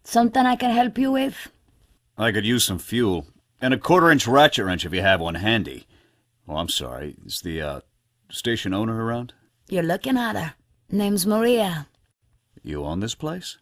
Something I can help you with? I could use some fuel. And a quarter-inch ratchet wrench if you have one handy. Oh, I'm sorry. Is the, station owner around? You're looking at her. Name's Maria. You own this place?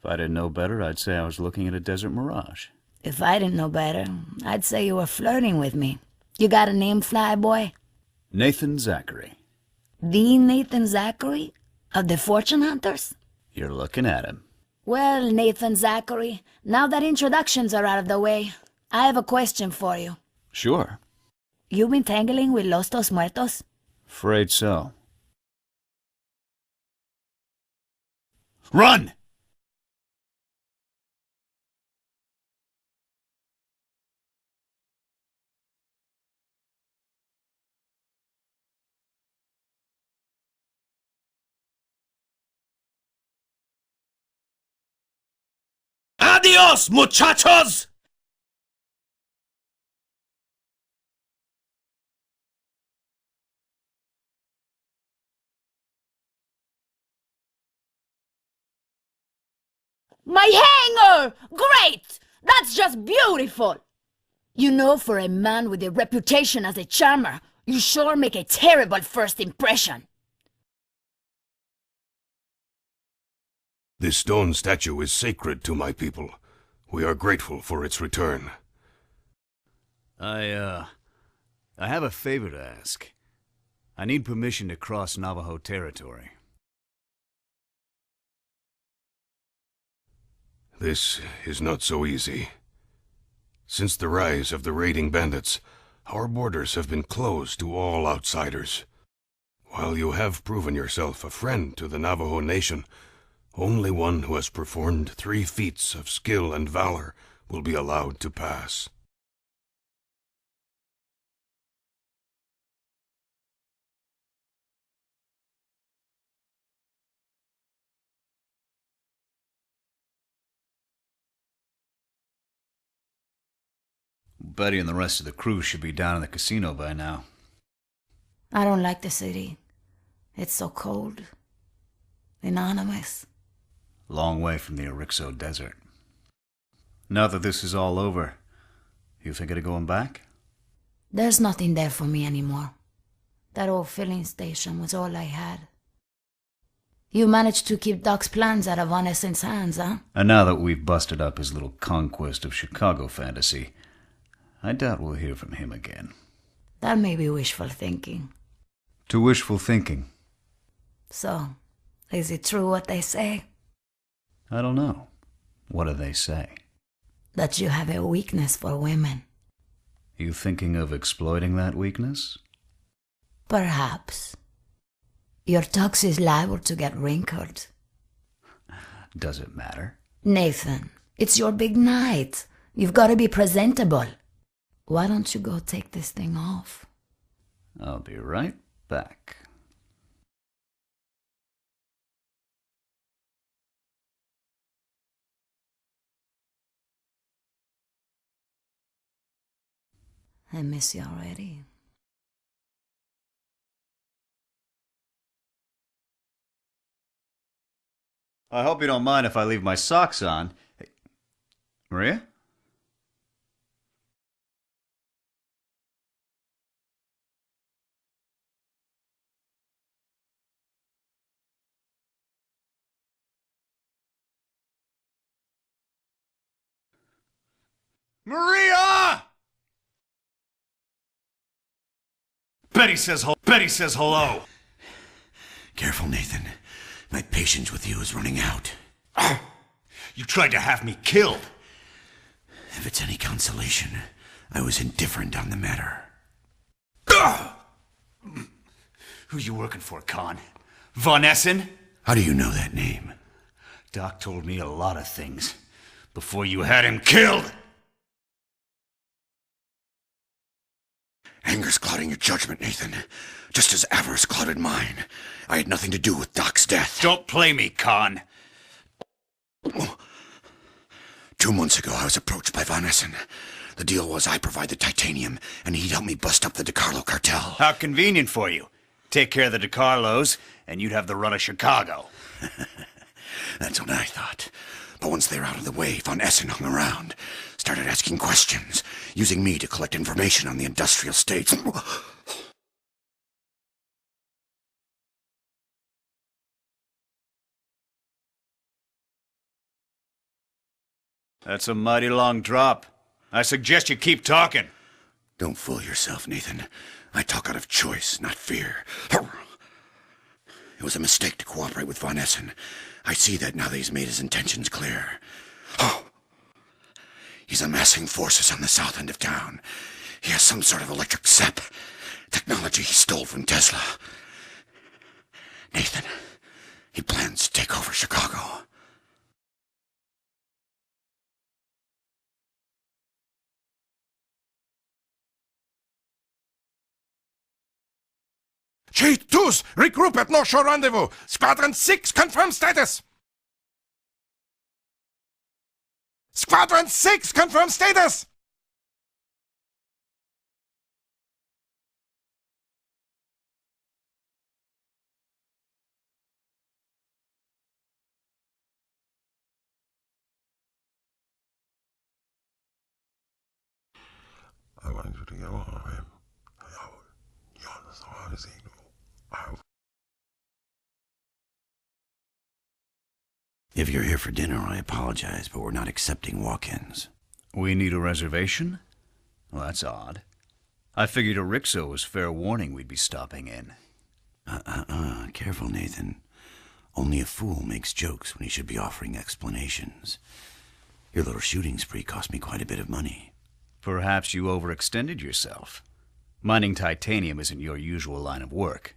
If I didn't know better, I'd say I was looking at a desert mirage. If I didn't know better, I'd say you were flirting with me. You got a name, Flyboy? Nathan Zachary. The Nathan Zachary? Of the Fortune Hunters? You're looking at him. Well, Nathan Zachary, now that introductions are out of the way, I have a question for you. Sure. You been tangling with Los Dos Muertos? Afraid so. Run! Adios, muchachos! My hanger! Great! That's just beautiful! You know, for a man with a reputation as a charmer, you sure make a terrible first impression. This stone statue is sacred to my people. We are grateful for its return. I have a favor to ask. I need permission to cross Navajo territory. This is not so easy. Since the rise of the raiding bandits, our borders have been closed to all outsiders. While you have proven yourself a friend to the Navajo Nation, only one who has performed 3 feats of skill and valor will be allowed to pass. Betty and the rest of the crew should be down in the casino by now. I don't like the city. It's so cold. Anonymous. Long way from the Erixo Desert. Now that this is all over, you thinking of going back? There's nothing there for me anymore. That old filling station was all I had. You managed to keep Doc's plans out of Von Essen's hands, huh? And now that we've busted up his little conquest of Chicago fantasy, I doubt we'll hear from him again. That may be wishful thinking. To wishful thinking. So, is it true what they say? I don't know. What do they say? That you have a weakness for women. You thinking of exploiting that weakness? Perhaps. Your tux is liable to get wrinkled. Does it matter? Nathan, it's your big night. You've got to be presentable. Why don't you go take this thing off? I'll be right back. I miss you already. I hope you don't mind if I leave my socks on. Hey, Maria? Maria! Betty says hello. Careful, Nathan. My patience with you is running out. You tried to have me killed. If it's any consolation, I was indifferent on the matter. Who you working for, Con? Von Essen? How do you know that name? Doc told me a lot of things before you had him killed. Anger's clouding your judgment, Nathan. Just as avarice clouded mine. I had nothing to do with Doc's death. Don't play me, Con. 2 months ago, I was approached by Von Essen. The deal was I provide the titanium, and he'd help me bust up the DeCarlo cartel. How convenient for you. Take care of the DeCarlos, and you'd have the run of Chicago. That's what I thought. But once they were out of the way, Von Essen hung around, started asking questions, using me to collect information on the industrial states. That's a mighty long drop. I suggest you keep talking. Don't fool yourself, Nathan. I talk out of choice, not fear. It was a mistake to cooperate with Von Essen. I see that now that he's made his intentions clear. He's amassing forces on the south end of town. He has some sort of electric zap. Technology he stole from Tesla. Nathan, he plans to take over Chicago. J2s, regroup at North Shore Rendezvous. Squadron 6, confirm status. Squadron 6, confirm status. I want you to get along with him. If you're here for dinner, I apologize, but we're not accepting walk-ins. We need a reservation? Well, that's odd. I figured a Rixo was fair warning we'd be stopping in. Careful, Nathan. Only a fool makes jokes when he should be offering explanations. Your little shooting spree cost me quite a bit of money. Perhaps you overextended yourself. Mining titanium isn't your usual line of work.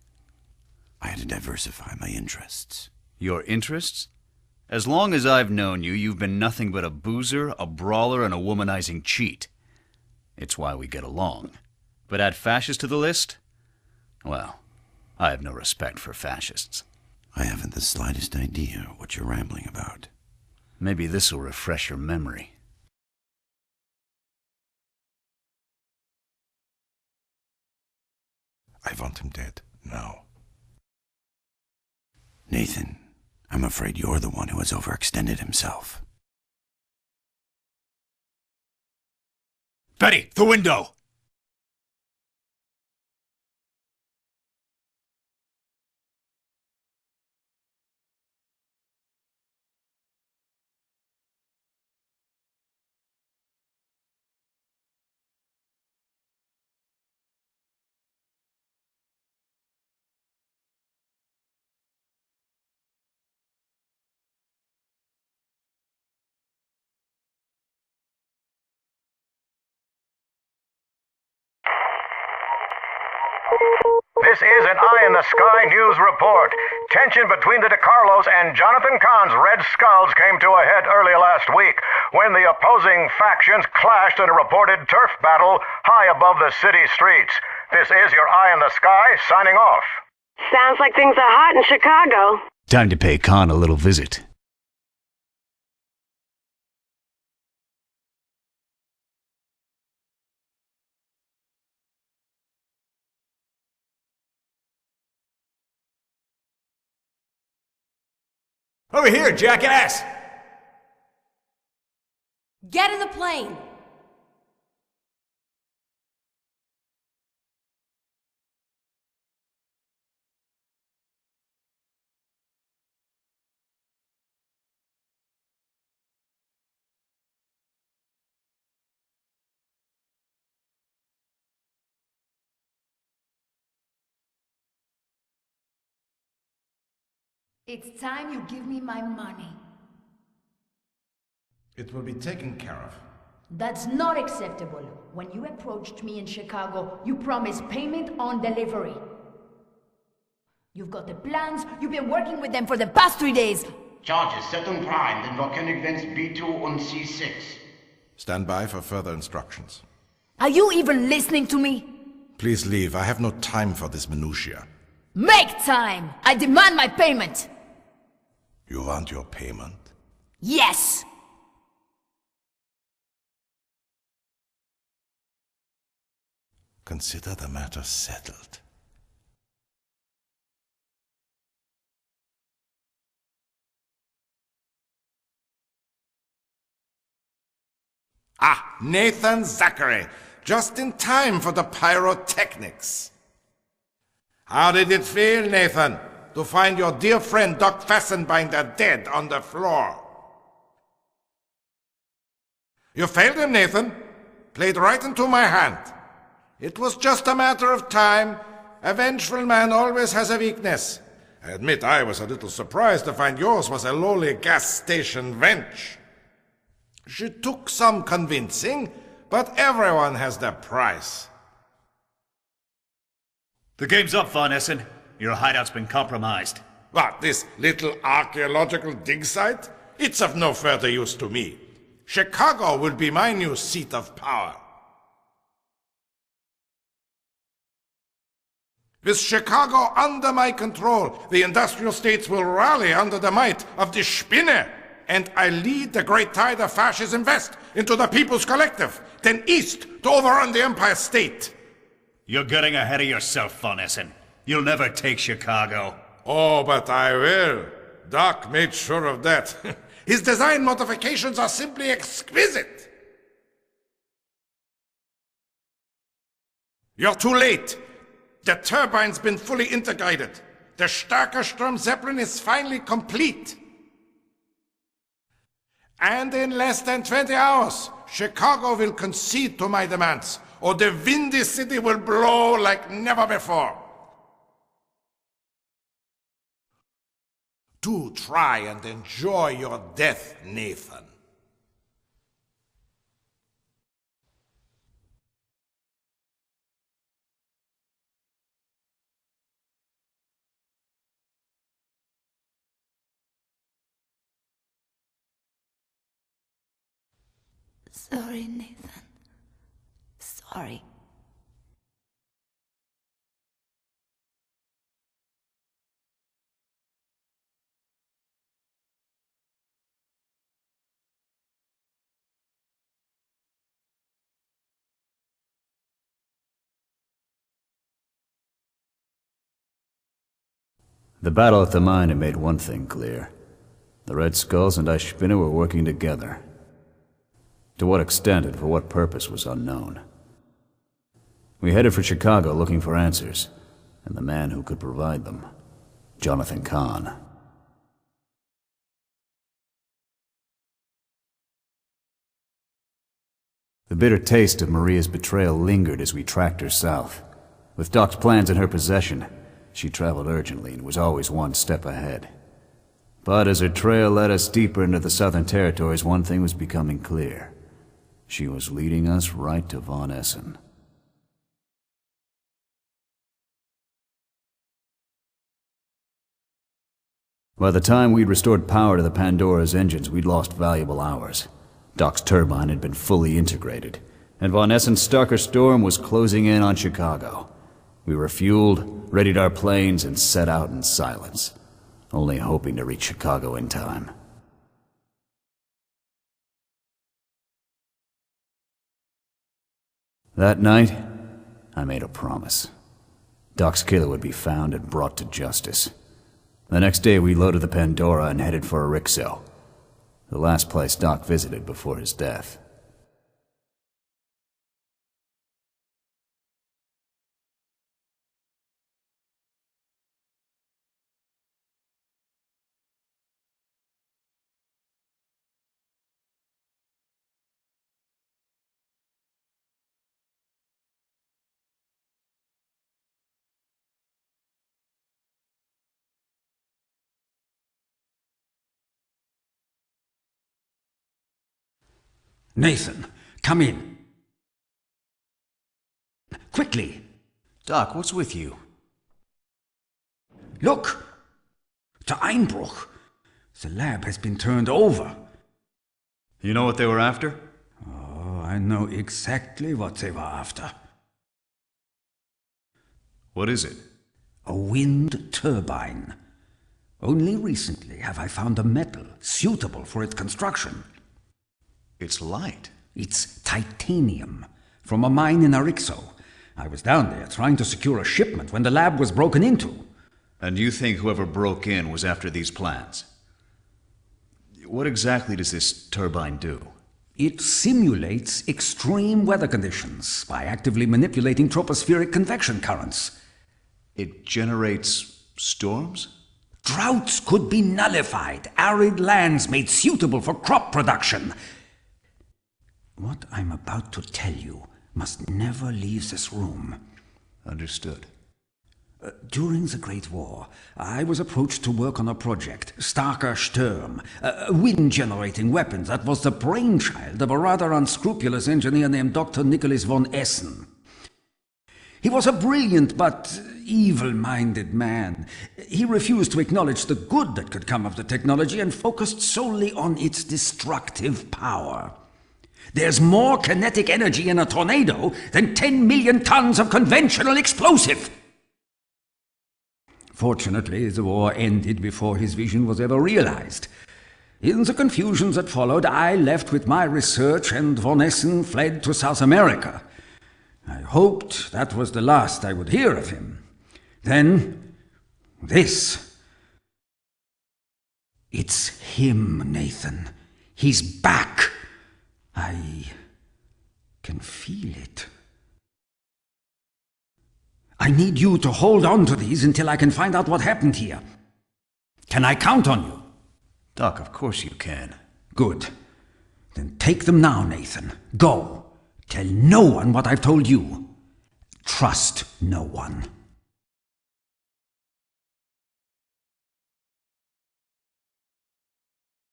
I had to diversify my interests. Your interests? As long as I've known you, you've been nothing but a boozer, a brawler, and a womanizing cheat. It's why we get along. But add fascist to the list? Well, I have no respect for fascists. I haven't the slightest idea what you're rambling about. Maybe this'll refresh your memory. I want him dead, now. Nathan, I'm afraid you're the one who has overextended himself. Betty, the window! This is an Eye in the Sky news report. Tension between the DeCarlos and Jonathan Kahn's Red Skulls came to a head early last week when the opposing factions clashed in a reported turf battle high above the city streets. This is your Eye in the Sky signing off. Sounds like things are hot in Chicago. Time to pay Kahn a little visit. Over here, jackass! Get in the plane! It's time you give me my money. It will be taken care of. That's not acceptable. When you approached me in Chicago, you promised payment on delivery. You've got the plans, you've been working with them for the past 3 days. Charges set und prime, den Volcanic B2 und C6. Stand by for further instructions. Are you even listening to me? Please leave. I have no time for this minutiae. Make time! I demand my payment! You want your payment? Yes! Consider the matter settled. Ah, Nathan Zachary. Just in time for the pyrotechnics. How did it feel, Nathan, to find your dear friend Doc Fassenbinder dead on the floor? You failed him, Nathan. Played right into my hand. It was just a matter of time. A vengeful man always has a weakness. I admit I was a little surprised to find yours was a lowly gas station wench. She took some convincing, but everyone has their price. The game's up, Von Essen. Your hideout's been compromised. What, this little archaeological dig site? It's of no further use to me. Chicago will be my new seat of power. With Chicago under my control, the industrial states will rally under the might of the Spinne, and I lead the great tide of fascism west into the People's Collective, then east to overrun the Empire State. You're getting ahead of yourself, Von Essen. You'll never take Chicago. Oh, but I will. Doc made sure of that. His design modifications are simply exquisite. You're too late. The turbine's been fully integrated. The Starker Sturm Zeppelin is finally complete. And in less than 20 hours, Chicago will concede to my demands, or the windy city will blow like never before. Do try and enjoy your death, Nathan. Sorry, Nathan. Sorry. The battle at the mine had made one thing clear. The Red Skulls and Ich Spinne were working together. To what extent and for what purpose was unknown. We headed for Chicago looking for answers, and the man who could provide them, Jonathan Kahn. The bitter taste of Maria's betrayal lingered as we tracked her south. With Doc's plans in her possession, she traveled urgently and was always one step ahead. But as her trail led us deeper into the Southern Territories, one thing was becoming clear. She was leading us right to Von Essen. By the time we'd restored power to the Pandora's engines, we'd lost valuable hours. Doc's turbine had been fully integrated, and Von Essen's Starker Storm was closing in on Chicago. We refueled, readied our planes, and set out in silence, only hoping to reach Chicago in time. That night, I made a promise. Doc's killer would be found and brought to justice. The next day, we loaded the Pandora and headed for Arixo, the last place Doc visited before his death. Nathan, come in. Quickly. Doc, what's with you? Look! To Einbruch. The lab has been turned over. You know what they were after? Oh, I know exactly what they were after. What is it? A wind turbine. Only recently have I found a metal suitable for its construction. It's light. It's titanium, from a mine in Arixo. I was down there trying to secure a shipment when the lab was broken into. And you think whoever broke in was after these plans? What exactly does this turbine do? It simulates extreme weather conditions by actively manipulating tropospheric convection currents. It generates storms? Droughts could be nullified, arid lands made suitable for crop production. What I'm about to tell you must never leave this room. Understood. During the Great War, I was approached to work on a project, Starker Sturm, a wind-generating weapon that was the brainchild of a rather unscrupulous engineer named Dr. Nicholas von Essen. He was a brilliant but evil-minded man. He refused to acknowledge the good that could come of the technology and focused solely on its destructive power. There's more kinetic energy in a tornado than 10 million tons of conventional explosive. Fortunately, the war ended before his vision was ever realized. In the confusion that followed, I left with my research and von Essen fled to South America. I hoped that was the last I would hear of him. Then, this. It's him, Nathan. He's back. I can feel it. I need you to hold on to these until I can find out what happened here. Can I count on you? Doc, of course you can. Good. Then take them now, Nathan. Go. Tell no one what I've told you. Trust no one.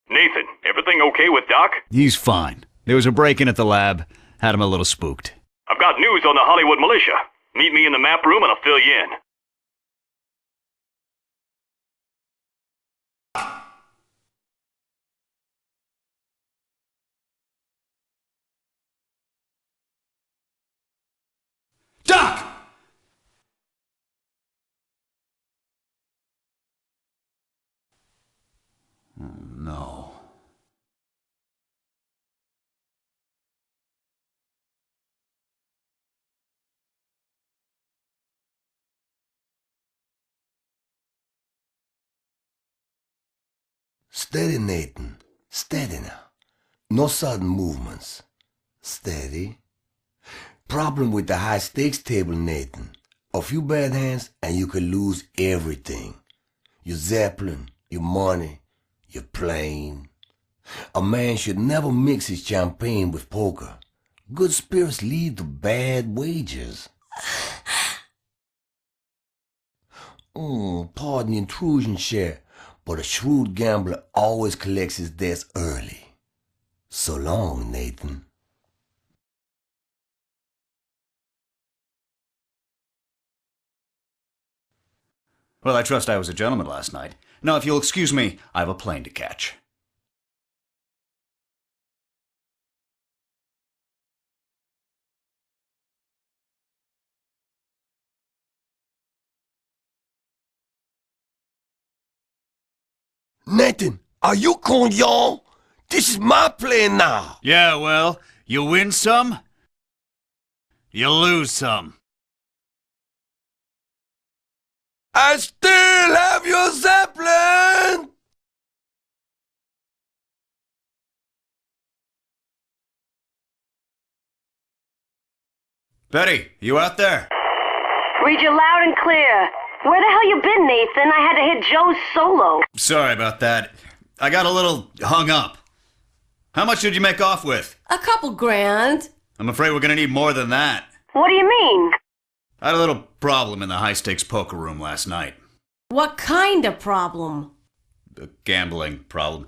Nathan, everything okay with Doc? He's fine. There was a break-in at the lab. Had him a little spooked. I've got news on the Hollywood militia. Meet me in the map room and I'll fill you in. Doc! No. Steady, Nathan. Steady now. No sudden movements. Steady. Problem with the high-stakes table, Nathan. A few bad hands and you could lose everything. Your Zeppelin, your money, your plane. A man should never mix his champagne with poker. Good spirits lead to bad wages. Pardon the intrusion, Cher, but a shrewd gambler always collects his debts early. So long, Nathan. Well, I trust I was a gentleman last night. Now, if you'll excuse me, I have a plane to catch. Nathan, are you cognon? This is my plane now. Yeah, well, you win some, you lose some. I still have your Zeppelin! Betty, you out there? Read you loud and clear. Where the hell you been, Nathan? I had to hit Joe's solo. Sorry about that. I got a little hung up. How much did you make off with? A couple grand. I'm afraid we're gonna need more than that. What do you mean? I had a little problem in the high-stakes poker room last night. What kind of problem? A gambling problem.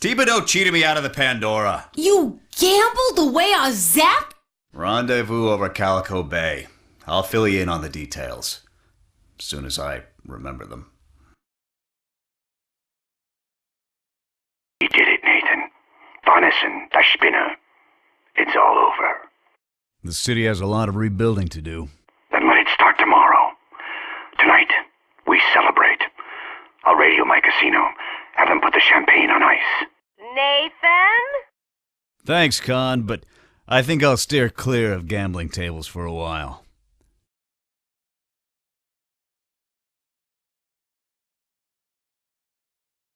Thibodeau cheated me out of the Pandora. You gambled away a Zap? Rendezvous over Calico Bay. I'll fill you in on the details. As soon as I remember them. He did it, Nathan. Von Essen, the Spinner. It's all over. The city has a lot of rebuilding to do. Then let it start tomorrow. Tonight, we celebrate. I'll radio my casino. Have them put the champagne on ice. Nathan? Thanks, Con, but I think I'll steer clear of gambling tables for a while.